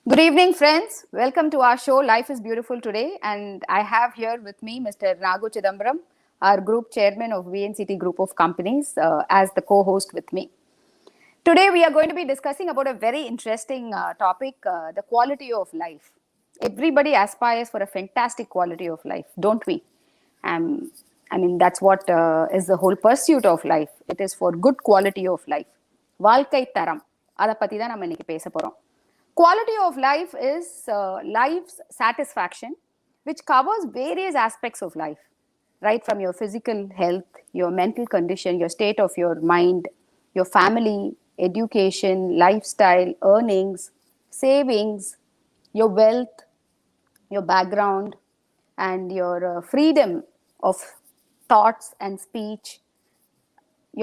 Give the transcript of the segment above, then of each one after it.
Good evening, friends. Welcome to our show, Life is Beautiful Today. And I have here with me Mr. Nagu Chidambaram, our group chairman of VNCT Group of Companies, as the co-host with me. Today, we are going to be discussing about a very interesting topic, the quality of life. Everybody aspires for a fantastic quality of life, don't we? Um, that's what is the whole pursuit of life. It is for good quality of life. வாழ்க்கை தரம் அதை பற்றி தான் நம்ம இன்னைக்கு பேச போகிறோம். Quality of life is life's satisfaction, which covers various aspects of life, right from your physical health, your mental condition, your state of your mind, your family, education, lifestyle, earnings, savings, your wealth, your background, and your freedom of thoughts and speech,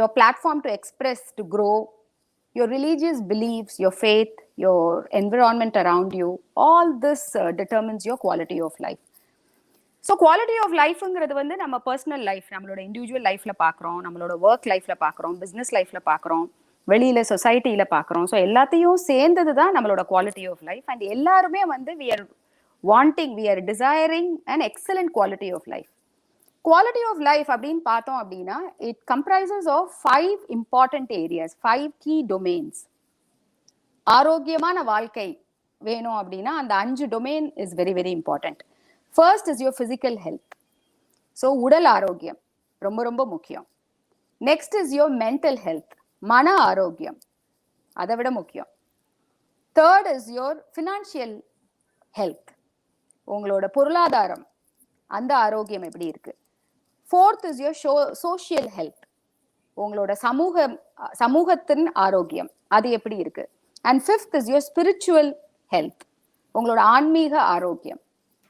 your platform to express, to grow, your religious beliefs, your faith, your environment around you, all this determines your quality of life. So quality of லைஃப்ங்கிறது வந்து நம்ம personal life, நம்மளோட individual லைஃப்பில் பார்க்குறோம், நம்மளோட work லைஃப்பில் பார்க்குறோம், business லைஃப்பில் பார்க்குறோம், வெளியில் சொசைட்டியில் பார்க்குறோம். ஸோ எல்லாத்தையும் சேர்ந்தது தான் நம்மளோட குவாலிட்டி ஆஃப் லைஃப். அண்ட் எல்லாருமே வந்து we are desiring an excellent quality of life. Quality of life அப்படின்னு பார்த்தோம் அப்படின்னா it comprises of 5 important areas, 5 key domains. ஆரோக்கியமான வாழ்க்கை வேணும் அப்படின்னா அந்த 5 domain is very very important. First is your physical health. So உடல் ஆரோக்கியம் ரொம்ப ரொம்ப முக்கியம். Next is your mental health, மன ஆரோக்கியம் அதை விட முக்கியம். Third is your financial health, உங்களோட பொருளாதாரம் அந்த ஆரோக்கியம் எப்படி இருக்கு. Fourth is your social health, உங்களோட சமூகத்தின் ஆரோக்கியம் அது எப்படி இருக்கு. And fifth is your spiritual health, உங்களோட ஆன்மீக ஆரோக்கியம்.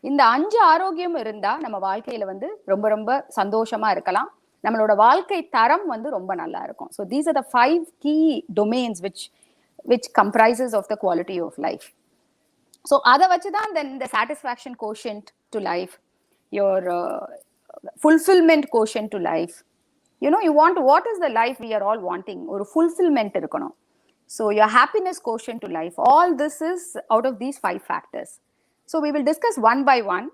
இந்த 5 ஆரோக்கியம் இருந்தா நம்ம வாழ்க்கையில வந்து ரொம்ப ரொம்ப சந்தோஷமா இருக்கலாம், நம்மளோட வாழ்க்கை தரம் வந்து ரொம்ப நல்லா இருக்கும். So these are the 5 key domains which comprises of the quality of life. So அதை வச்சு தான் then the satisfaction quotient to life, your fulfillment quotient to life. You know, what is the life we are all wanting? ஒரு fulfillment இருக்கணும். So your happiness quotient to life, all this is out of these 5 factors. So we will discuss one by one.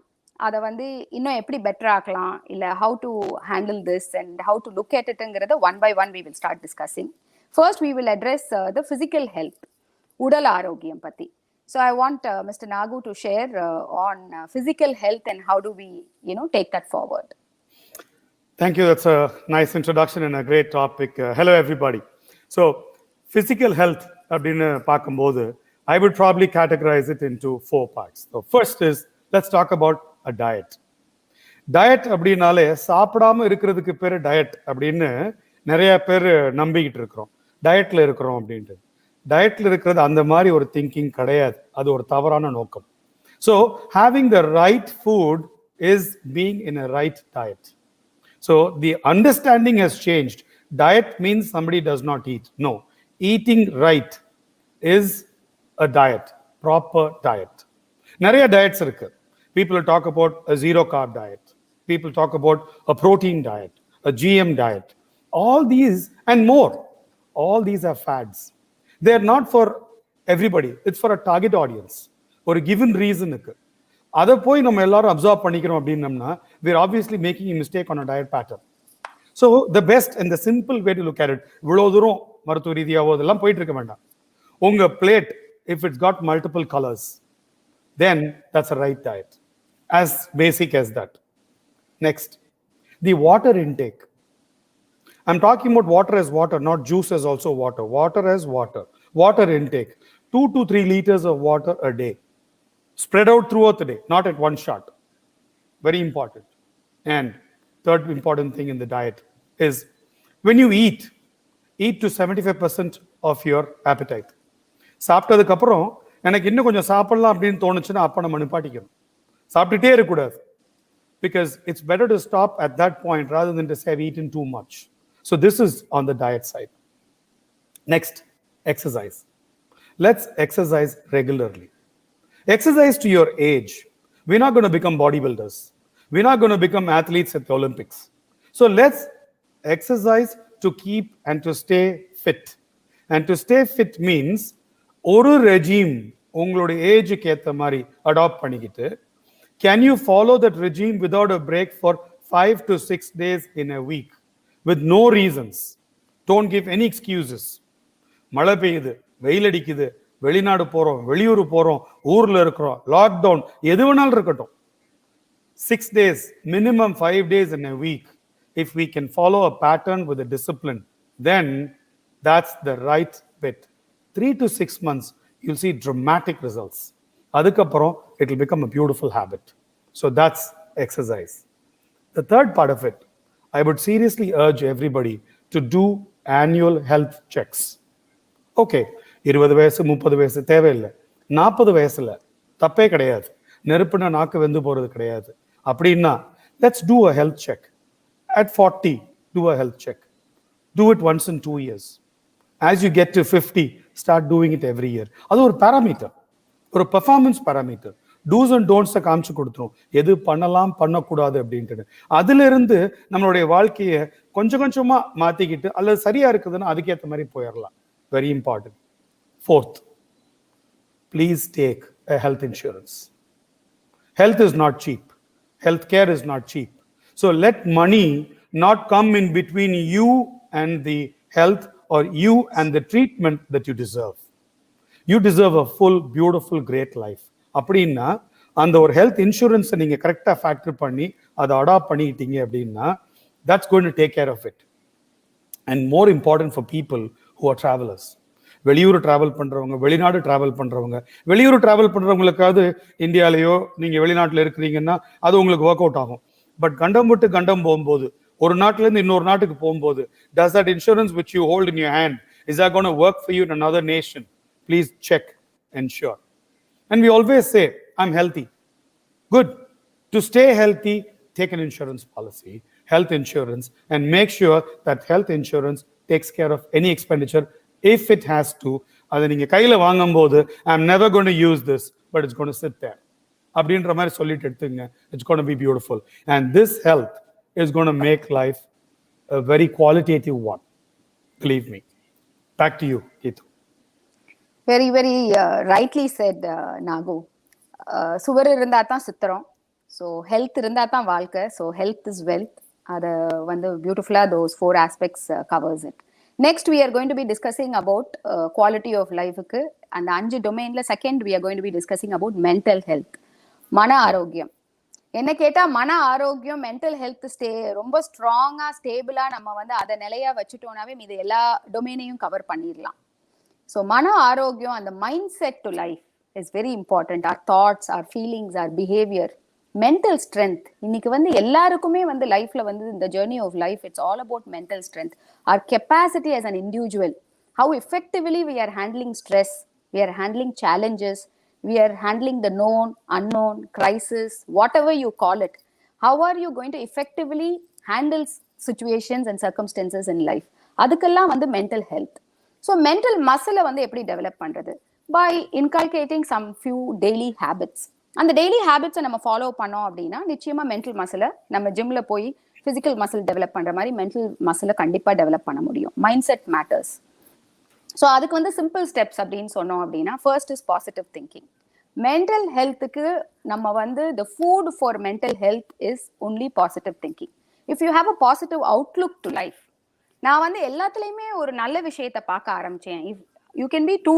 அதை வந்து இன்னும் எப்படி better ஆக்கலாம், இல்லை how to handle this and how to look at itங்கிறத one by one we will start discussing. First we will address the physical health, உடல் ஆரோக்கியம் பற்றி. So I want Mr. Nagu to share on physical health and how do we, take that forward. Thank you. That's a nice introduction and a great topic. Hello, everybody. So, physical health, அப்படின்னு பார்க்கும்போது, I would probably categorize it into 4 parts. So, first is, let's talk about a diet. Diet அப்படின்னாலே சாப்பிடாம இருக்கிறதுக்கு பேர் diet அப்படின்னு நிறைய பேர் நம்பிக்கிட்டு இருக்கிறோம், டயட்ல இருக்கிறோம் அப்படின்ட்டு. டயட்ல இருக்கிறது அந்த மாதிரி ஒரு திங்கிங் கிடையாது, அது ஒரு தவறான நோக்கம். So having the right foot is being in a right diet. So the understanding has changed. Diet means somebody does not eat. No, eating right is a diet, proper diet. Nariya diets irukku. People talk about a zero carb diet. People talk about a protein diet, a GM diet. All these and more. All these are fads. They are not for everybody. It's for a target audience, for a given reason. அதை போய் நம்ம எல்லாரும் observe பண்ணிக்கிறோம் அப்படின்னம்னா we are obviously making a mistake on a diet pattern. So the best and the simple way to look at it, இவ்வளோ தூரம் மருத்துவ ரீதியாவோ இதெல்லாம் போயிட்டு இருக்க வேண்டாம். உங்க plate if it's got multiple colors, then that's a right diet, as basic as that. Next, the water intake. I'm talking about water as water, not juice as also water. Water as water. Water intake, 2 to 3 liters of water a day, spread out throughout the day, not at one shot. Very important. And third important thing in the diet is when you eat to 75% of your appetite. சாப்பிட்டதுக்கு அப்புறம் எனக்கு இன்னும் கொஞ்சம் சாப்பிடலாம் அப்படின்னு தோணுச்சுன்னா அப்ப நம்ம நிப்பாட்டிக்கணும், சாப்பிட்டுட்டே இருக்கக்கூடாது. Because it's better to stop at that point rather than to say I've eaten too much. So this is on the diet side. Next, exercise. Let's exercise regularly. Exercise to your age. We're not going to become bodybuilders. We're not going to become athletes at the Olympics. So let's exercise to keep and to stay fit. And to stay fit means ஒரு regime உங்களுடைய ஏஜுக்கு ஏற்ற மாதிரி adapt பண்ணிக்கிட்டு, can you follow that regime without a break for 5 to 6 days in a week with no reasons? Don't give any excuses. மழை பெய்யுது, வெயில் அடிக்குது, வெளிநாடு போறோம், வெளியூர் போறோம், ஊர்ல இருக்கிறோம், லாக்டவுன், எது வேணாலும் இருக்கட்டும். 6 days, minimum 5 days in a week. If we can follow a pattern with a discipline, then that's the right bit. 3 to 6 months, you'll see dramatic results. Adukapparam, it will become a beautiful habit. So that's exercise. The third part of it, I would seriously urge everybody to do annual health checks. Okay, 20 வயசு 30 வயசு தேவையில்லை, 40 வயசுல தப்பே கிடையாது, நெருப்புனா நாக்கு வெந்து போறது கிடையாது. அப்படின்னா let's do a health check. At 40, do a health check. Do it once in 2 years. As you get to 50, start doing it every year. அது ஒரு பாராமீட்டர், ஒரு பெர்ஃபார்மன்ஸ் பாராமீட்டர். டூஸ் அண்ட் டோன்ட்ஸை காமிச்சு கொடுத்துரும், எது பண்ணலாம் பண்ணக்கூடாது அப்படின்ட்டு. அதுல இருந்து நம்மளுடைய வாழ்க்கையை கொஞ்சம் கொஞ்சமா மாத்திக்கிட்டு, அல்லது சரியா இருக்குதுன்னா அதுக்கேற்ற மாதிரி போயிடலாம். Very important. Fourth, please take a health insurance. Health is not cheap. Healthcare is not cheap. So let money not come in between you and the health or you and the treatment that you deserve. You deserve a full, beautiful, great life. அப்படின்னா அந்த ஒரு health இன்சூரன்ஸை நீங்க கரெக்டாக factor பண்ணி அதை adapt பண்ணிக்கிட்டீங்க அப்படின்னா that's going to take care of it. And more important for people who are travelers. வெளியூர் டிராவல் பண்றவங்க, வெளிநாடு டிராவல் பண்றவங்க, வெளியூர் டிராவல் பண்றவங்களுக்காவது இந்தியாலேயோ நீங்க வெளிநாட்டில் இருக்கிறீங்கன்னா அது உங்களுக்கு ஒர்க் அவுட் ஆகும். பட் கண்டம் விட்டு கண்டம் போகும்போது, ஒரு நாட்டுல இருந்து இன்னொரு நாட்டுக்கு போகும்போது, does that insurance which you hold in your hand, is that going to work for you in another nation? Please check, ensure. And we always say, I'm healthy. Good. To stay healthy, take an insurance policy, health insurance, and make sure that health insurance takes care of any expenditure if it has to. அதை நீங்க கையில வாங்கும்போது, I'm never going to use this, but it's going to sit there. அப்படின்ற மாதிரி சொல்லிட்டு எடுத்துங்க. It's going to be beautiful. And this health is going to make life a very qualitative one. Believe me. Back to you, Geetha. Very, very rightly said, Nagu. சுவர் இருந்தா தான் சித்திரம். So health இருந்தா தான் வாழ்க்கை. So health is wealth. அதை வந்து பியூட்டிஃபுல்லாக those 4 aspects covers it. Next, we are going to be discussing about quality of life. And the 5 domain, second, we are going to be discussing about mental health. Mana ஆரோக்கியம். என்ன கேட்டா மன ஆரோக்கியம், mental health ரொம்ப ஸ்ட்ராங்கா ஸ்டேபிளா நம்ம வந்து அதை நிலையா வச்சுட்டோம்னாவே இது எல்லா டொமைனையும் கவர் பண்ணிடலாம். ஸோ மன ஆரோக்கியம், அந்த mindset to life is very important. Our thoughts, our feelings, our behaviour, mental strength. இன்னைக்கு வந்து எல்லாருக்குமே வந்து லைஃப்ல வந்து இந்த journey of life it's all about mental strength. Our capacity as an individual, how effectively we are handling stress, we are handling challenges, we are handling the known, unknown, crisis, whatever you call it. How are you going to effectively handle situations and circumstances in life? அதுக்கெல்லாம் வந்து mental health. So mental மசிலை வந்து எப்படி develop பண்றது? By inculcating some few daily habits. அந்த daily ஹேபிட்ஸை நம்ம follow பண்ணோம் அப்படின்னா நிச்சயமா மென்டல் மசிலை நம்ம ஜிம்ல போய் பிசிக்கல் மசில் டெவலப் பண்ற மாதிரி மென்டல் மசிலை கண்டிப்பா டெவலப் பண்ண முடியும். Mind set matters. ஸோ அதுக்கு வந்து சிம்பிள் ஸ்டெப்ஸ் அப்படின்னு சொன்னோம் அப்படின்னா, ஃபர்ஸ்ட் இஸ் பாசிட்டிவ் திங்கிங். மென்டல் ஹெல்த்துக்கு நம்ம வந்து the food for mental health is only positive thinking. If you have a positive outlook to life. நான் வந்து எல்லாத்துலயுமே ஒரு நல்ல விஷயத்தை பார்க்க ஆரம்பிச்சேன். If you can be two,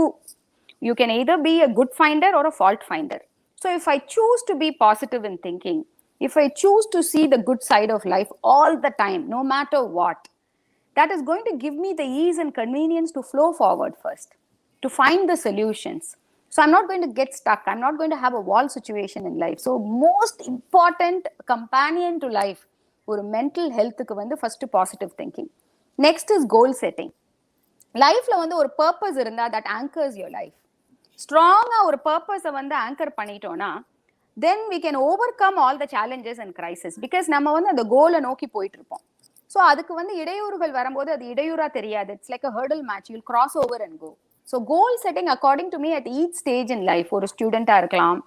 you can either be a good finder or a fault finder. So if I choose to be positive in thinking, if I choose to see the good side of life all the time, no matter what, that is going to give me the ease and convenience to flow forward first, to find the solutions. So I'm not going to get stuck. I'm not going to have a wall situation in life. So most important companion to life, ஒரு mental healthக்கு வந்து first positive thinking. Next is goal setting. லைஃப்ல வந்து ஒரு purpose இருந்தா that anchors your life. ஸ்ட்ராங்கா ஒரு purpose-அ வந்து anchor பண்ணிட்டோம்னா, then we can overcome all the challenges and crisis, because நம்ம வந்து அந்த கோலை நோக்கி போயிட்டு இருப்போம். ஸோ அதுக்கு வந்து இடையூறுகள் வரும்போது அது இடையூறா தெரியாது. It's like a hurdle match, you'll cross over and go. So goal setting according to me at each stage in life, ஒரு ஸ்டூடெண்டா இருக்கலாம்,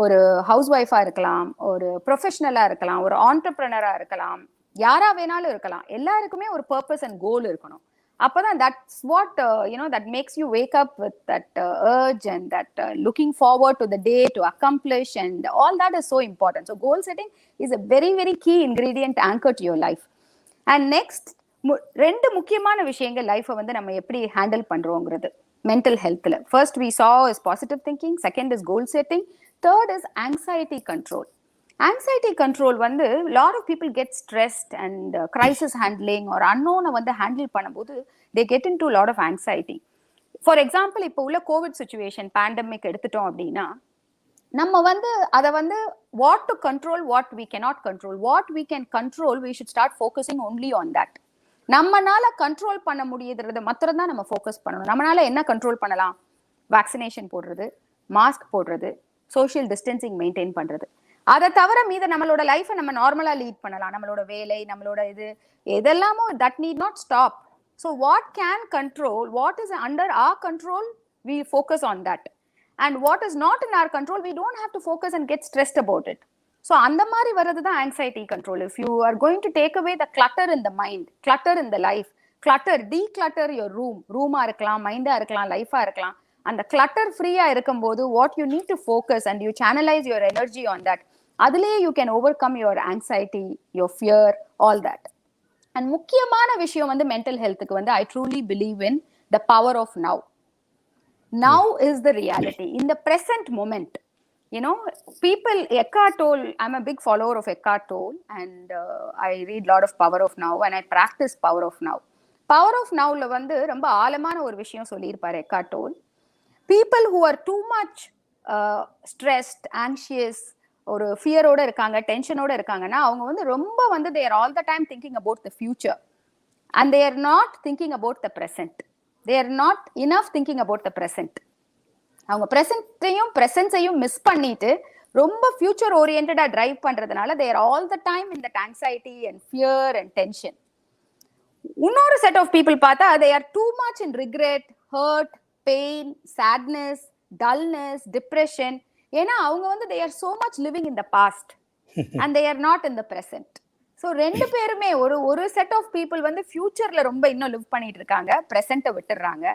ஒரு ஹவுஸ் ஒய்ஃபா இருக்கலாம், ஒரு ப்ரொஃபஷனலா இருக்கலாம், ஒரு ஆண்டர்பிரினரா இருக்கலாம், யாரா வேணாலும் இருக்கலாம். எல்லாருக்குமே ஒரு பர்பஸ் அண்ட் கோல் இருக்கணும். அப்பதான் that's what that makes you wake up with that urge and that looking forward to the day to accomplish, and all that is so important. So goal setting is a very very key ingredient anchor to your life. And next, ரெண்டு முக்கியமான விஷயங்கள் லைஃபை வந்து நம்ம எப்படி handle பண்றோங்கிறது mental ஹெல்த்ல. First we saw is positive thinking, second is goal setting, third is anxiety control. Anxiety control வந்து lot of people get stressed and crisis handling ஒரு அன்னோனை வந்து ஹேண்டில் பண்ணும்போது they get into lot of anxiety. For example இப்போ உள்ள Covid situation pandemic எடுத்துட்டோம் அப்படின்னா நம்ம வந்து அதை வந்து what to control, what we cannot control, what we can control we should start focusing only on that. நம்மனால கண்ட்ரோல் பண்ண முடியுது மாத்திரம் தான் நம்ம ஃபோக்கஸ் பண்ணணும். நம்மளால என்ன கண்ட்ரோல் பண்ணலாம்? வேக்சினேஷன் போடுறது, மாஸ்க் போடுறது, சோஷியல் டிஸ்டன்சிங் மெயின்டைன் பண்றது. அதை தவிர மீத நம்மளோட லைஃபை நம்ம நார்மலா லீட் பண்ணலாம். நம்மளோட வேலை, நம்மளோட இது எதெல்லாமோ that need not stop. So what can control, what is under our control, we focus on that. And what is not in our control, we don't have to focus and get stressed about it. So அந்த மாதிரி வர்றது தான் anxiety control. If you are going to take away the clutter in the mind, clutter in the life, clutter declutter your ரூமா இருக்கலாம், மைண்டா இருக்கலாம், லைஃபா இருக்கலாம். அந்த clutter ஃப்ரீயா இருக்கும்போது what you need to focus and you channelise your energy on that. அதுலயே you can overcome your anxiety, your fear, all that. And முக்கியமான விஷயம் வந்து மென்டல் ஹெல்த்துக்கு வந்து I truly believe in the power of now. Now is the reality, in the present moment. People, Eckhart Tolle, I'm a big follower of Eckhart Tolle, and I read lot of Power of Now and I practice Power of Now. Power of Nowல வந்து ரொம்ப ஆழமான ஒரு விஷயம் சொல்லியிருப்பாரு Eckhart Tolle. People who are too much stressed, anxious, ஒரு ஃபியரோட இருக்காங்க, டென்ஷனோட இருக்காங்கன்னா அவங்க வந்து ரொம்ப வந்து they are all the time thinking about the future and they are not thinking about the present. They are not enough thinking about the present. அவங்க பிரசன்ஸையும் miss பண்ணிட்டு ரொம்ப ஃபியூச்சர் ஓரியன்டா டிரைவ் பண்றதுனால they are all the time in that anxiety and fear and tension. இன்னொரு set of people பார்த்தா they are too much in regret, hurt, pain, sadness, dullness, depression. ஏன்னா அவங்க வந்து they are so much living in the past and they are not in the present. So ரெண்டு பேருமே ஒரு set of people வந்து ஃபியூச்சர்ல ரொம்ப இன்னும் லிவ் பண்ணிட்டு இருக்காங்க, பிரசன்ட்டை விட்டுறாங்க.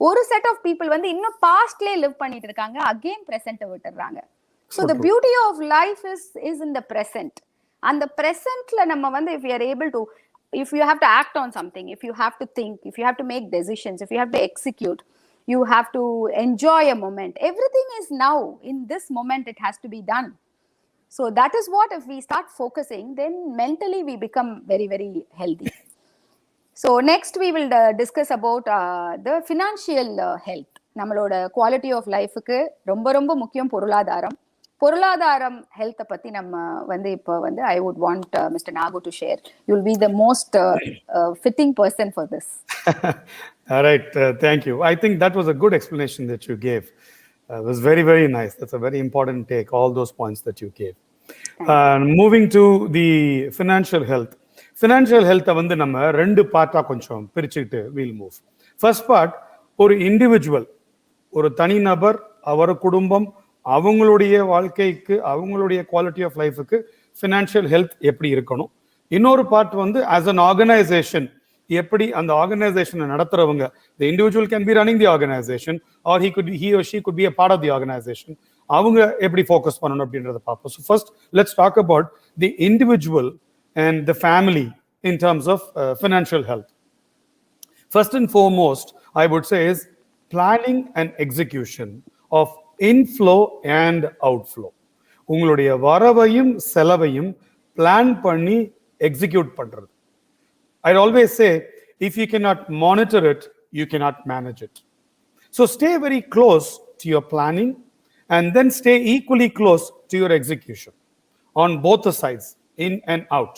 ஒரு செட் ஆஃப் பீப்புள் வந்து இன்னும் பாஸ்ட்லயே லிவ் பண்ணிட்டு இருக்காங்க, அகெயின் பிரசன்ட்டை விட்டுறாங்க. So the beauty of life is in the present. அந்த பிரசன்ட்ல நம்ம வந்து if you are able to, if you have to act on something, if you have to think, if you have to make decisions, if you have to execute, you have to enjoy a moment. Everything is now. In this moment, it has to be done. So that is what, if we start focusing, then mentally we become very, very healthy. So next we will discuss about the financial health. நம்மளோட quality of life-க்கு ரொம்ப ரொம்ப முக்கியம் பொருளாதாரம் ஹெல்த்தை பத்தி நம்ம வந்து இப்போ வந்து I would want Mr. Nagu to share. You will be the most fitting person for this. All right, thank you. I think that was a good explanation that you gave. It was very, very nice. That's a very important take, all those points that you gave. Moving to the financial health. Financial health வந்து நம்ம ரெண்டு பார்ட்டா கொஞ்சம் பிரிச்சுக்கிட்டு we'll move. First part, ஒரு individual, ஒரு தனிநபர், அவர் குடும்பம், அவங்களுடைய வாழ்க்கைக்கு, அவங்களுடைய குவாலிட்டி ஆஃப் லைஃபுக்கு ஃபினான்ஷியல் ஹெல்த் எப்படி இருக்கணும். இன்னொரு பார்ட் வந்து ஆஸ் அன் ஆர்கனைசேஷன், எப்படி அந்த ஆர்கனைசேஷனை நடத்துறவங்க, the individual can be running the organization or he or she could be a part of the organization, அவங்க எப்படி ஃபோக்கஸ் பண்ணணும் அப்படின்றத பார்ப்போம். So first let's talk about the individual and the family in terms of financial health. First and foremost, I would say is planning and execution of inflow and outflow. உங்களுடைய வரவையும் செலவையும் plan பண்ணி execute பண்றது. I always say, if you cannot monitor it, you cannot manage it. So stay very close to your planning and then stay equally close to your execution on both the sides, in and out.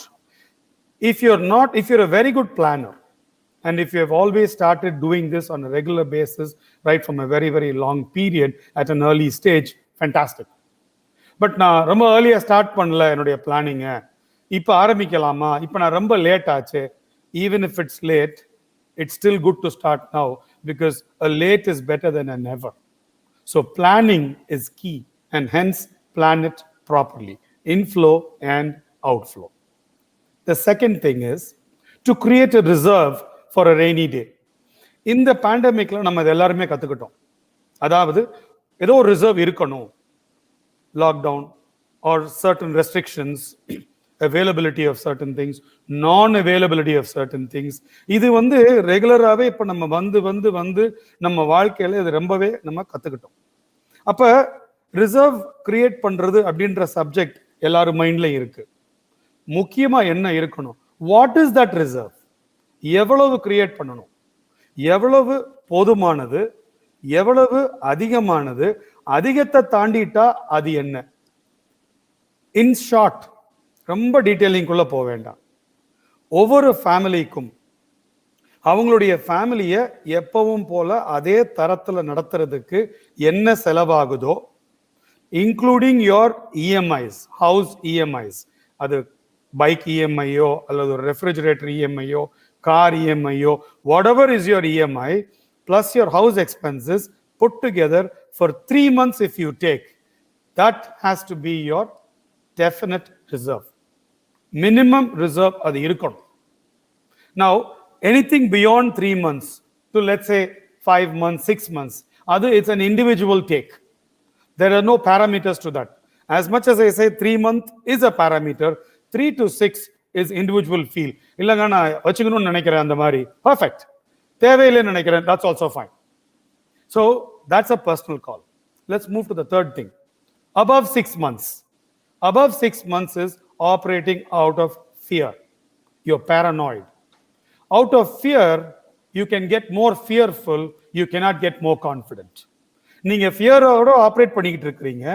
If you're a very good planner, and if you have always started doing this on a regular basis, right from a very, very long period at an early stage, fantastic. But நான் ரொம்ப earlier start பண்ணல என்னுடைய பிளானிங்க, இப்போ ஆரம்பிக்கலாமா, இப்போ நான் ரொம்ப late ஆச்சு. Even if it's late, it's still good to start now because a late is better than a never. So planning is key, and hence plan it properly, inflow and outflow. The second thing is to create a reserve for a rainy day. இந்த பேண்டமிக்ல நம்ம இது எல்லாருமே கத்துக்கிட்டோம். அதாவது ஏதோ ஒரு reserve இருக்கணும். Lockdown are certain restrictions, availability of certain things, non-availability of certain things. இது ரெகுலராகவே இப்போ நம்ம வந்து நம்ம வாழ்க்கையில இது ரொம்பவே நம்ம கத்துக்கிட்டோம். அப்ப ரிசர்வ் கிரியேட் பண்றது அப்படின்ற சப்ஜெக்ட் எல்லாரும் மைண்ட்ல இருக்கு. முக்கியமா என்ன இருக்கணும்? What is that reserve? எவ்வளவு கிரியேட் பண்ணணும்? எவ்வளவு போதுமானது? எவ்வளவு அதிகமானது? அதிகத்தை தாண்டிட்டா அது என்ன? இன் ஷார்ட், ரொம்ப டீட்டெயிலிங்குள்ள போக வேண்டாம். ஒவ்வொரு ஃபேமிலிக்கும் அவங்களுடைய ஃபேமிலியை எப்பவும் போல அதே தரத்துல நடத்துறதுக்கு என்ன செலவாகுதோ, including your EMIs, house EMIs, அது பைக் இஎம்ஐயோ அல்லது ஒரு ரெஃப்ரிஜரேட்டர் இஎம்ஐயோ, கார் இஎம்ஐயோ, whatever is your EMI plus your house expenses put together for 3 months if you take, that has to be your definite reserve. Minimum reserve அது இருக்கணும். Now anything beyond 3 months to, let's say, 5 months, 6 months, it's an individual take. There are no parameters to that. As much as I say 3 months is a parameter, 3 to 6 is individual feel. இல்லங்க நான் வச்சுக்கணும்னு நினைக்கிறேன் அந்த மாதிரி, perfect. தேவையில்லைன்னு நினைக்கிறேன், that's also fine. So that's a personal call. Let's move to the third thing. Above 6 months. Above 6 months is operating out of fear. You're paranoid. Out of fear, you can get more fearful, you cannot get more confident. நீங்க ஃபியரோட operate பண்ணிக்கிட்டு இருக்கிறீங்க.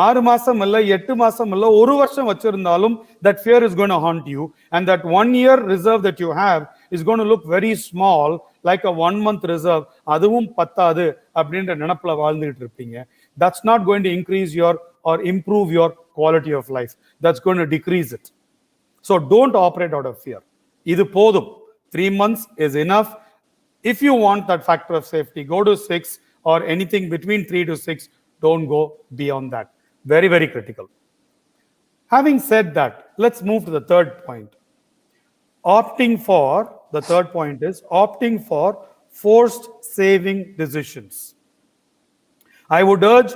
6 மாசம் இல்ல, 8 மாசம் இல்ல, 1 வருஷம் வச்சிருந்தாலும் that fear is going to haunt you, and that 1 year reserve that you have is going to look very small, like a 1 month reserve. அதுவும் பத்தாது அப்படின்ற நினைப்புல வாழ்ந்துகிட்டு இருப்பீங்க. That's not going to increase your or improve your quality of life. That's going to decrease it. So don't operate out of fear. இது போதும். 3 months is enough. If you want that factor of safety, go to 6, or anything between 3 to 6. Don't go beyond that. Very, very critical. Having said that, let's move to the third point. The third point is opting for forced saving decisions. I would urge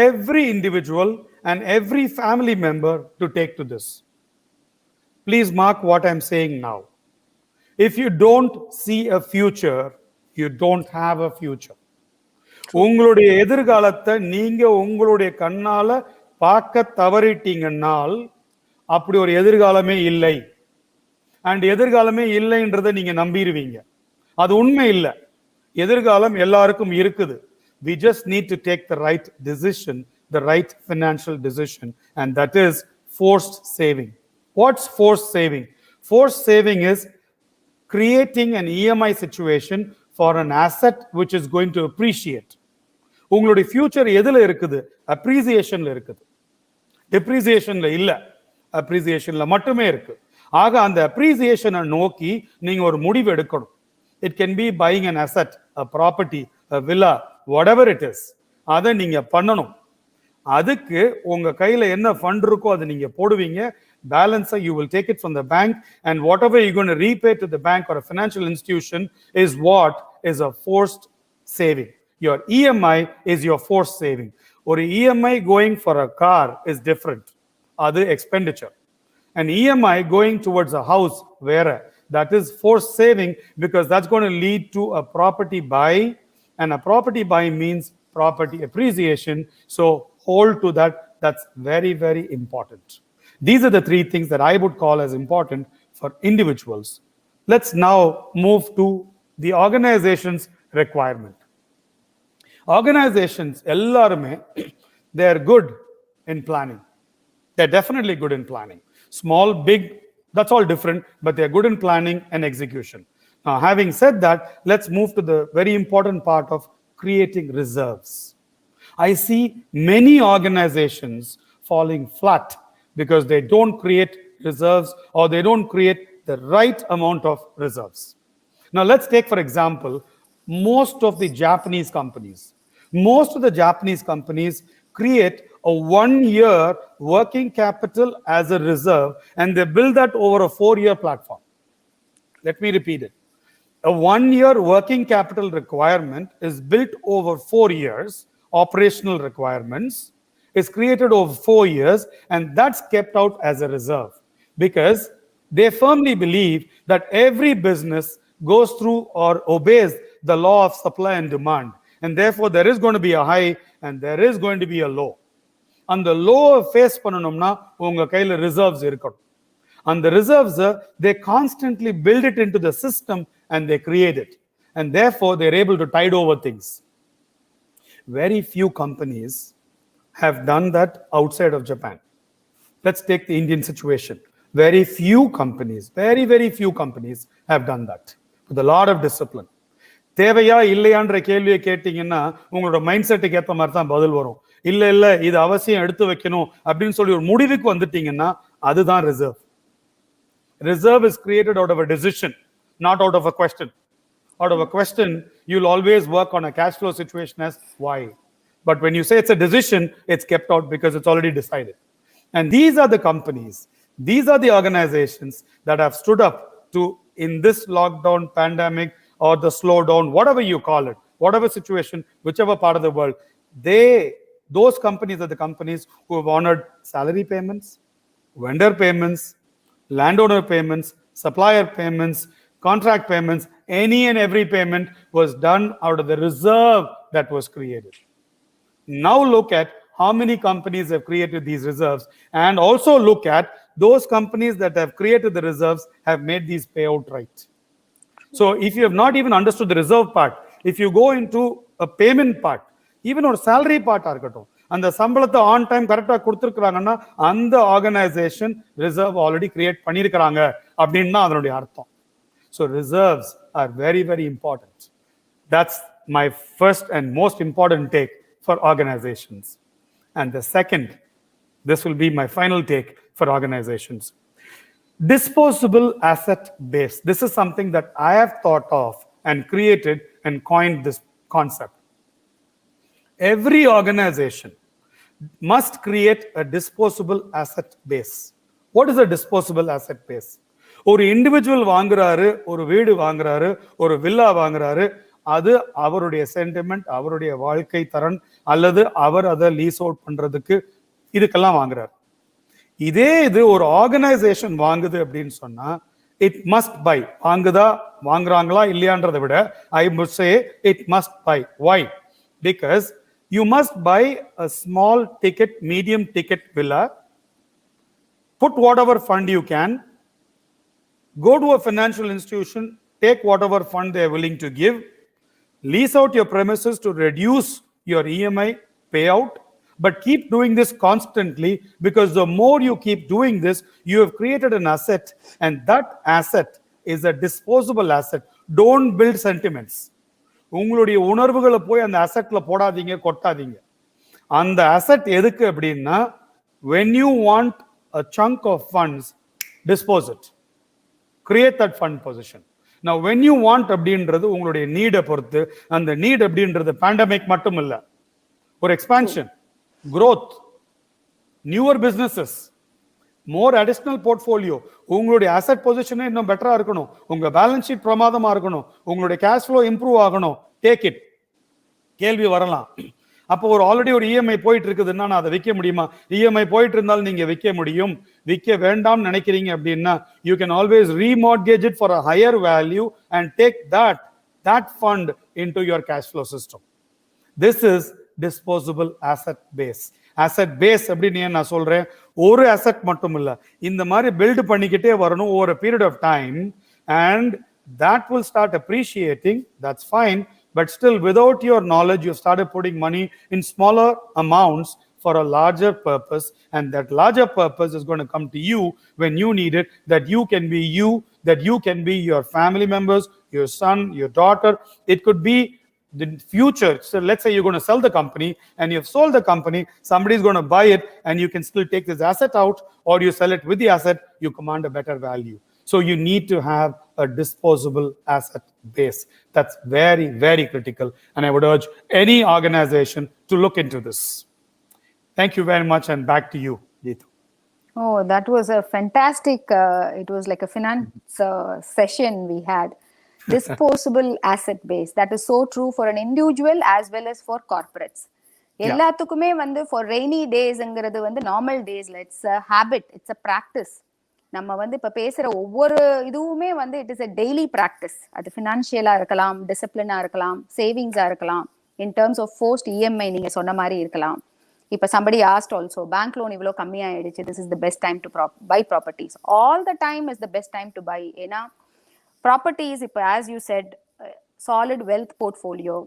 every individual and every family member to take to this. Please mark what I'm saying now. If you don't see a future, you don't have a future. உங்களுடைய எதிர்காலத்தை நீங்க உங்களுடைய கண்ணால பார்க்க தவறிட்டீங்கன்னால் அப்படி ஒரு எதிர்காலமே இல்லை. அண்ட் எதிர்காலமே இல்லைன்றதை நீங்க நம்பிடுவீங்க. அது உண்மை இல்லை. எதிர்காலம் எல்லாருக்கும் இருக்குது. We just need to take the right decision, the right financial decision, and that is forced saving. What's forced saving? Forced saving is creating an EMI situation for an asset which is going to appreciate. உங்களுடைய future எதுல இருக்குது? அப்ரிசியேஷன்ல இருக்குது. டெப்ரிசியேஷன்ல இல்ல, அப்ரிசியேஷன்ல மட்டுமே இருக்கு. ஆக அந்த அப்ரிசியேஷனை நோக்கி நீங்க ஒரு முடிவு எடுக்கணும். It can be buying an asset, a property, a villa, whatever it is. அதை நீங்க பண்ணணும். அதுக்கு உங்க கையில என்ன ஃபண்ட் இருக்கோ அதை நீங்க போடுவீங்க. Balance, you will take it from the bank, and whatever you're going to repay to the bank or a financial institution is what is a forced saving. Your EMI is your forced saving. Or EMI going for a car is different. Other expenditure. An EMI going towards a house, where that is forced saving, because that's going to lead to a property buy, and a property buy means property appreciation. So hold to that. That's very, very important. These are the 3 things that I would call as important for individuals. Let's now move to the organization's requirement. Organizations, ellarume, they are good in planning. They're definitely good in planning. Small, big, that's all different, but they're good in planning and execution. Now, having said that, let's move to the very important part of creating reserves. I see many organizations falling flat because they don't create reserves, or they don't create the right amount of reserves. Now, let's take, for example, most of the Japanese companies. Most of the Japanese companies create a 1-year working capital as a reserve, and they build that over a 4-year platform. Let me repeat it. A 1-year working capital requirement is built over 4 years. Operational requirements is created over 4 years, and that's kept out as a reserve because they firmly believe that every business goes through or obeys the law of supply and demand, and therefore there is going to be a high and there is going to be a low. அந்த லோவை face பண்ணணும்னா உங்க கையில reserves இருக்கணும். And the reserves, they constantly build it into the system and they create it. And therefore, they're able to tide over things. Very few companies have done that outside of Japan. Let's take the Indian situation. Very few companies, very few companies have done that with a lot of discipline. தேவையா இல்லையான்ற கேள்வியை கேட்டீங்கன்னா உங்களோட mind செட்டுக்கு ஏற்ற மாதிரி தான் பதில் வரும். இல்ல இது அவசியம் எடுத்து வைக்கணும் அப்படின்னு சொல்லி ஒரு முடிவுக்கு வந்துட்டீங்கன்னா அதுதான் reserve. Reserve is created out of a decision, not out of a question. Out of a question, you'll always work on a cash flow situation as why. But when you say it's a decision, it's kept out because it's already decided. And these are the companies, these are the organizations that have stood up to, in this lockdown, pandemic, or the slowdown, whatever you call it, whatever situation, whichever part of the world, those companies are the companies who have honored salary payments, vendor payments, landowner payments, supplier payments, contract payments. Any and every payment was done out of the reserve that was created. Now look at how many companies have created these reserves, and also look at those companies that have created the reserves have made these payout right. So if you have not even understood the reserve part, if you go into a payment part, even or salary part இருக்கட்டும், அந்த சம்பளத்தை on time கரெக்டா கொடுத்துருக்காங்கன்னா அந்த organisation reserve already create பண்ணியிருக்கிறாங்க அப்படின்னு தான் அதனுடைய அர்த்தம். So reserves are very important. That's my first and most important take for organisations. And the second, this will be my final take for organizations. Disposable asset base. This is something that I have thought of and created and coined this concept. Every organization must create a disposable asset base. What is a disposable asset base? ஒரு individual வாங்குறாரு, ஒரு வீடு வாங்குறாரு, ஒரு villa வாங்குறாரு, அது அவருடைய sentiment, அவருடைய வாழ்க்கை தரன், அல்லது அவர் அதை லீஸ் அவுட் பண்றதுக்கு இதுக்கெல்லாம் வாங்குறாரு. இதே இது ஒரு ஆர்கனைசேஷன் வாங்குது அப்படின்னு சொன்னா இட் மஸ்ட் பை. வாங்குறாங்களா இல்லையான்றதை விட I would say it must buy. Why? Because you must buy a small ticket, medium ticket villa, put whatever fund you can, go to a financial institution, take whatever fund they are willing to give, lease out your premises to reduce your EMI payout, but keep doing this constantly, because the more you keep doing this, you have created an asset, and that asset is a disposable asset. Don't build sentiments. உங்களுடைய உணர்வுகளை போய் அந்த அசெட்ல போடாதீங்க, கொட்டாதீங்க. அந்த asset எதுக்கு அப்படின்னா, when you want a chunk of funds, dispose it, create that fund position. Now when you want அப்படின்றது உங்களுடைய நீடை பொறுத்து. அந்த நீட் அப்படின்றது பேண்டமிக் மட்டும் இல்ல, ஒரு expansion, growth, newer businesses, more additional portfolio. உங்களுடைய அசெட் பொசிஷனே இன்னும் பெட்டரா இருக்கணும், உங்க பேலன்ஸ் ஷீட் பிரமாதமா இருக்கணும், உங்களுடைய கேஷ் ஃப்ளோ இம்ப்ரூவ் ஆகணும். Take it. கேள்வி வரலாம், அப்போ ஒரு ஆல்ரெடி ஒரு இஎம்ஐ போயிட்டு இருக்குதுன்னா நான் அதை விற்க முடியுமா? இஎம்ஐ போயிட்டு இருந்தாலும் நீங்க விற்க முடியும். விற்க வேண்டாம்னு நினைக்கிறீங்க அப்படின்னா you can always remortgage it for a higher value and take that fund into your cash flow system. This is disposable asset base. asset base அப்படின்னு நான் சொல்றேன், ஒரு அசெட் மட்டும் இல்ல, இந்த மாதிரி பில்ட் பண்ணிக்கிட்டே வரணும் over a period of time, and that will start appreciating. That's fine, but still without your knowledge you started putting money in smaller amounts for a larger purpose, and that larger purpose is going to come to you when you need it, that you can be you, that you can be your family members, your son, your daughter. It could be the future. So let's say you're going to sell the company and you've sold the company, somebody's going to buy it, and you can still take this asset out, or you sell it with the asset, you command a better value. So you need to have a disposable asset base. That's very critical, and I would urge any organization to look into this. Thank you very much, and back to you, Geetha. Oh, that was a fantastic, it was like a finance session we had. disposable asset base. That is so true for an individual as well as for corporates. எல்லாத்துக்குமே வந்து for rainy daysங்கிறது வந்து normal டேஸ்ல it's a habit, it's a practice. நம்ம வந்து இப்ப பேசுற ஒவ்வொரு இதுவுமே வந்து it is a daily practice. அது ஃபினான்ஷியலா இருக்கலாம், டிசிப்ளினா இருக்கலாம், சேவிங்ஸா இருக்கலாம், in terms of post EMI நீங்க சொன்ன மாதிரி இருக்கலாம். இப்ப somebody asked also, bank loan இவ்வளோ கம்மியாயிடுச்சு, this is the best time to buy properties. All the time is the best time to buy. ஏன்னா ப்ராப்பர்ட்டிஸ் இப்போ as you said, solid wealth portfolio,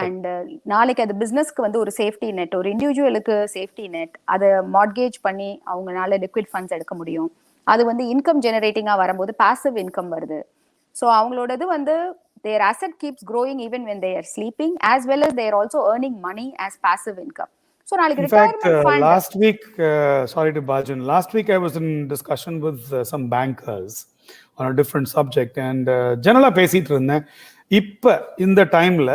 and நாளைக்கு அது பிஸ்னஸ்க்கு வந்து ஒரு சேஃப்டி நெட், ஒரு இண்டிவிஜுவலுக்கு சேஃப்டி நெட். அதை மார்ட்கேஜ் பண்ணி அவங்களால லிக்விட் ஃபண்ட்ஸ் எடுக்க முடியும். அது வந்து இன்கம் ஜெனரேட்டிங்கா வரும்போது பாசிவ் இன்கம் வருது. ஸோ அவங்களோடது வந்து their asset keeps growing even when they are sleeping, as well as they are also earning money as passive income. So நாளைக்கு retirement fund. Last week, sorry to barge in, last week I was in discussion with some bankers on a different subject, and ஜெனரலா பேசிட்டு இருந்தேன். இப்ப இந்த டைம்ல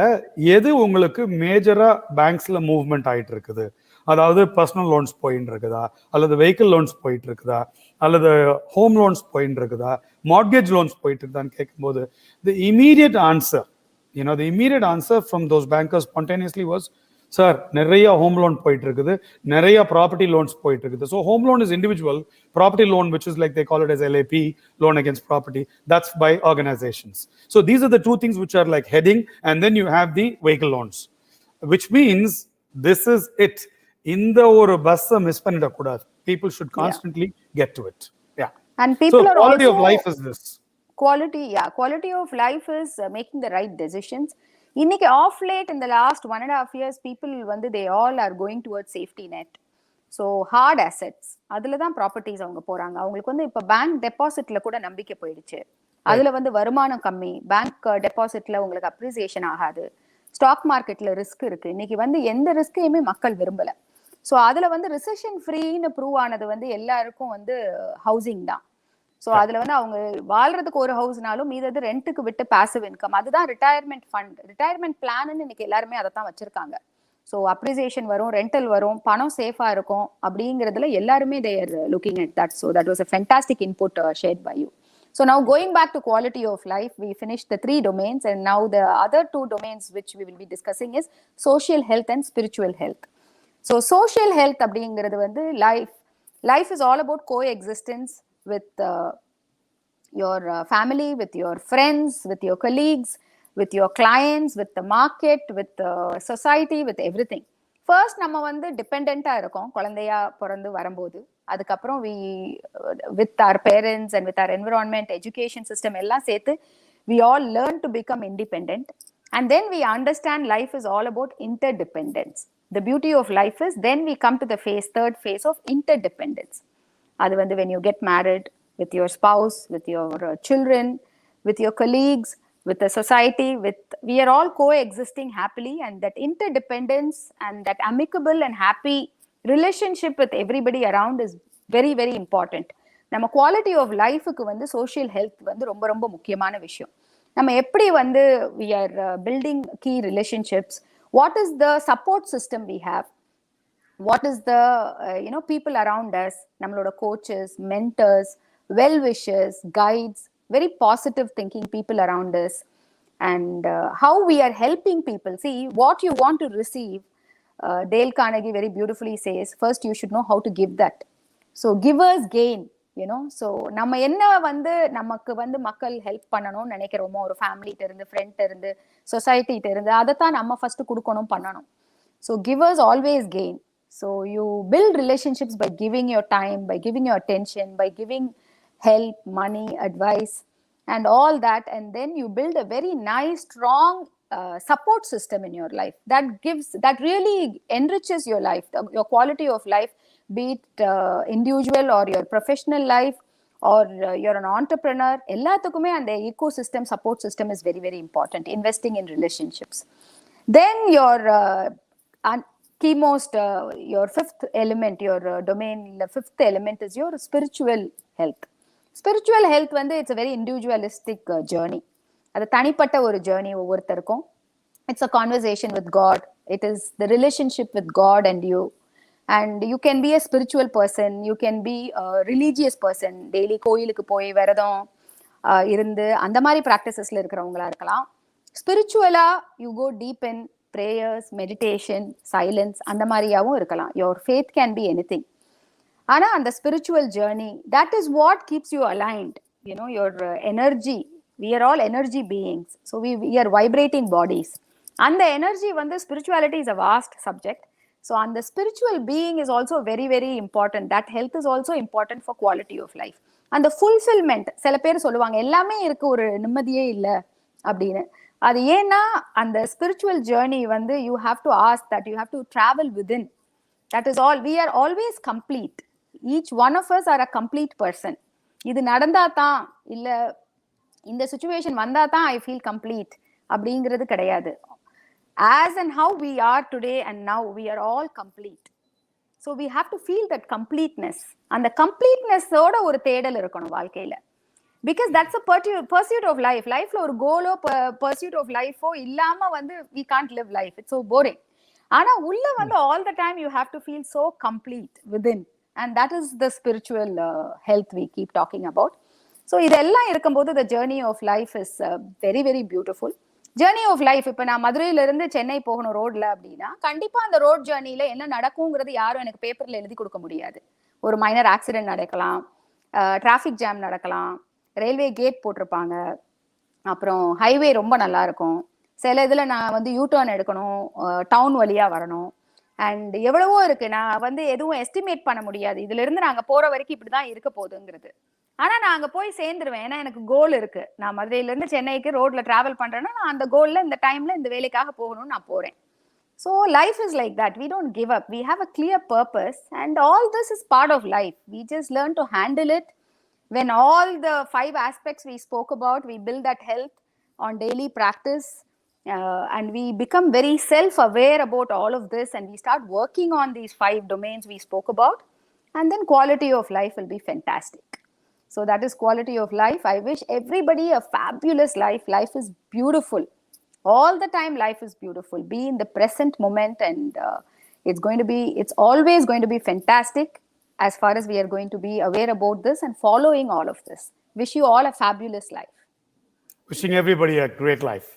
எது உங்களுக்கு மேஜரா பேங்க்ஸ்ல movement ஆயிட்டு இருக்குது, அதாவது பர்சனல் லோன்ஸ் போயிட்டு இருக்குதா, அல்லது வெஹிக்கிள் லோன்ஸ் போயிட்டு இருக்குதா, அல்லது ஹோம் லோன்ஸ் போயிட்டு இருக்குதா, மார்ட்கேஜ் லோன்ஸ் போயிட்டு இருக்குதான்னு கேட்கும்போது the immediate answer, the immediate answer from those bankers spontaneously was, sir நிறைய ஹோம் லோன் போயிட்டு இருக்குது, நிறைய ப்ராப்பர்ட்டி லோன்ஸ் போயிட்டு இருக்குது. So home loan is individual, property loan which is like they call it as LAP, loan against property, that's by organizations. So these are the two things which are like heading, and then you have the vehicle loans, which means this is it. இந்த ஒரு பஸ்ஸை miss பண்ணிட கூடாது. People should constantly get to it. Yeah. And people so are quality also, of life is this. Quality of life is making the right decisions. இன்னைக்கு of late இந்த last 1.5 years people வந்து they all are going towards safety net. So hard assets, அதுல தான் properties அவங்க போறாங்க. அவங்களுக்கு வந்து இப்போ பேங்க் டெபாசிட்ல கூட நம்பிக்கை போயிடுச்சு. அதுல வந்து வருமானம் கம்மி, பேங்க் டெபாசிட்ல உங்களுக்கு அப்ரிசியேஷன் ஆகாது, ஸ்டாக் மார்க்கெட்ல ரிஸ்க் இருக்கு. இன்னைக்கு வந்து எந்த ரிஸ்கையுமே மக்கள் விரும்பல. ஸோ அதுல வந்து ரிசெஷன் ஃப்ரீன்னு ப்ரூவ் ஆனது வந்து எல்லாருக்கும் வந்து ஹவுசிங் தான். ஸோ அதுல வந்து அவங்க வாழ்றதுக்கு ஒரு ஹவுஸ்னாலும் மீது ரெண்ட்டுக்கு விட்டு பாசிவ் இன்கம், அதுதான் ரிட்டையர்மெண்ட் ஃபண்ட், ரிட்டையர்மெண்ட் பிளான்னு இன்னைக்கு எல்லாருமே அதை தான் வச்சிருக்காங்க. ஸோ அப்ரிசியேஷன் வரும், ரெண்டல் வரும், பணம் சேஃபா இருக்கும் அப்படிங்கிறதுல எல்லாருமே they are looking at that. So that was a fantastic input shared by you. So now going back to quality of life, we finished the 3 domains, and now the other 2 domains which we will be discussing is social health and spiritual health. So social health அப்படிங்கிறது வந்து life is all about coexistence with your family, with your friends, with your colleagues, with your clients, with the market, with the society, with everything. First நம்ம வந்து டிபெண்டா இருக்கோம் குழந்தையா பிறந்து வரும்போது. அதுக்கப்புறம் with our parents and with our environment, education system எல்லாம் சேர்த்து we all learn to become independent, and then we understand life is all about interdependence. The beauty of life is then we come to the third phase of interdependence. அது வந்து when you get married, with your spouse, with your children, with your colleagues, with the society, we are all coexisting happily, and that interdependence and that amicable and happy relationship with everybody around is very very important. நம்ம quality of லைஃபுக்கு வந்து social health வந்து ரொம்ப ரொம்ப முக்கியமான விஷயம். நம்ம எப்படி வந்து we are building key relationships, what is the support system we have, what is the people around us, நம்மளோட coaches, mentors, well-wishers, guides, very positive thinking people around us, and how we are helping people. See, what you want to receive, Dale Carnegie very beautifully says, first you should know how to give that. So givers gain, so நம்ம என்ன வந்து நமக்கு வந்து மக்கள் help பண்ணணும்னு நினைக்கிறோமோ, ஒரு ஃபேமிலிட்ட இருந்து, ஃப்ரெண்ட் இருந்து, சொசைட்டிட்ட இருந்து, அதைத்தான் நம்ம ஃபர்ஸ்ட் கொடுக்கணும், பண்ணணும். So givers always gain. So you build relationships by giving your time, by giving your attention, by giving help, money, advice, and all that, and then you build a very nice strong support system in your life that really enriches your life, your quality of life, be it individual or your professional life, or you're an entrepreneur. எல்லாத்துக்குமே அந்த ecosystem, support system is very very important. Investing in relationships. Then your keymost, your fifth element, your domain, the fifth element is your spiritual health. Spiritual health வந்து it's a very individualistic journey. அது தனிப்பட்ட ஒரு journey ஒவ்வொருத்தருக்கும். It's a conversation with God. It is the relationship with God and you. And you can be a spiritual person, you can be a religious person, daily கோயிலுக்கு போய் விரதம், இருந்து அந்த மாதிரி ப்ராக்டிசஸ்ல இருக்கிறவங்களா இருக்கலாம். ஸ்பிரிச்சுவலா you go deep in prayers, meditation, silence அந்த மாதிரியாவும் இருக்கலாம். Your faith can be anything. ஆனா அந்த spiritual journey, that is what keeps you aligned. Your energy, we are all energy beings, so we are vibrating bodies. And the energy வந்து spirituality is a vast subject, so and the spiritual being is also very very important. That health is also important for quality of life and the fulfillment. சில பேர் சொல்லுவாங்க எல்லாமே இருக்கு ஒரு நிம்மதியே இல்லை அப்படின்னு. அது ஏன்னா அந்த ஸ்பிரிச்சுவல் ஜேர்னி வந்து you have to ask that, you have to travel within. That is all. We are always complete. Each one of us are a complete person. இது நடந்தா தான் இல்ல இந்த சிச்சுவேஷன் வந்தா தான் ஐ ஃபீல் கம்ப்ளீட் அப்படிங்கிறது கிடையாது. As and how we are today and now, we are all complete. So we have to feel that completeness. அந்த கம்ப்ளீட்னஸோட ஒரு தேடல் இருக்கணும் வாழ்க்கையில. Because that's a pursuit of life. லைஃப்ல ஒரு கோலோ pursuit of life-ஓ இல்லாம வந்து we can't live life. It's so boring. ஆனா உள்ள வந்து all the time you have to feel so complete within. And that is the spiritual health we keep talking about. So இதெல்லாம் இருக்கும்போது the journey of life is very very beautiful. Journey of life. இப்போ நான் மதுரையிலிருந்து சென்னை போகணும் ரோட்ல அப்படின்னா கண்டிப்பா அந்த ரோட் ஜேர்னில என்ன நடக்குங்கிறது யாரும் எனக்கு பேப்பர்ல எழுதி கொடுக்க முடியாது. ஒரு மைனர் ஆக்சிடென்ட் நடக்கலாம், டிராஃபிக் ஜாம் நடக்கலாம், ரயில்வே கேட் போட்டிருப்பாங்க, அப்புறம் ஹைவே ரொம்ப நல்லா இருக்கும், சில இதுல நான் வந்து யூ டர்ன் எடுக்கணும், டவுன் வழியா வரணும், அண்ட் எவ்வளவோ இருக்கு. நான் வந்து எதுவும் எஸ்டிமேட் பண்ண முடியாது இதுல இருந்து நாங்க போற வரைக்கும் இப்படிதான் இருக்க போகுதுங்கிறது. ஆனா நான் அங்க போய் சேர்ந்துருவேன். ஏன்னா எனக்கு கோல் இருக்கு. நான் மதுரையில இருந்து சென்னைக்கு ரோட்ல டிராவல் பண்றேன்னா நான் அந்த கோல்ல இந்த டைம்ல இந்த வேலைக்காக போகணும்னு நான் போறேன். So life is like that. We don't give up. We have a clear purpose and all this is part of life. We just learn to handle it. When all the 5 aspects we spoke about, we build that health on daily practice, and we become very self-aware about all of this, and we start working on these 5 domains we spoke about, and then quality of life will be fantastic. So that is quality of life. I wish everybody a fabulous life. Life is beautiful. All the time life is beautiful. Be in the present moment, and it's always going to be fantastic as far as we are going to be aware about this and following all of this. Wish you all a fabulous life. Wishing everybody a great life.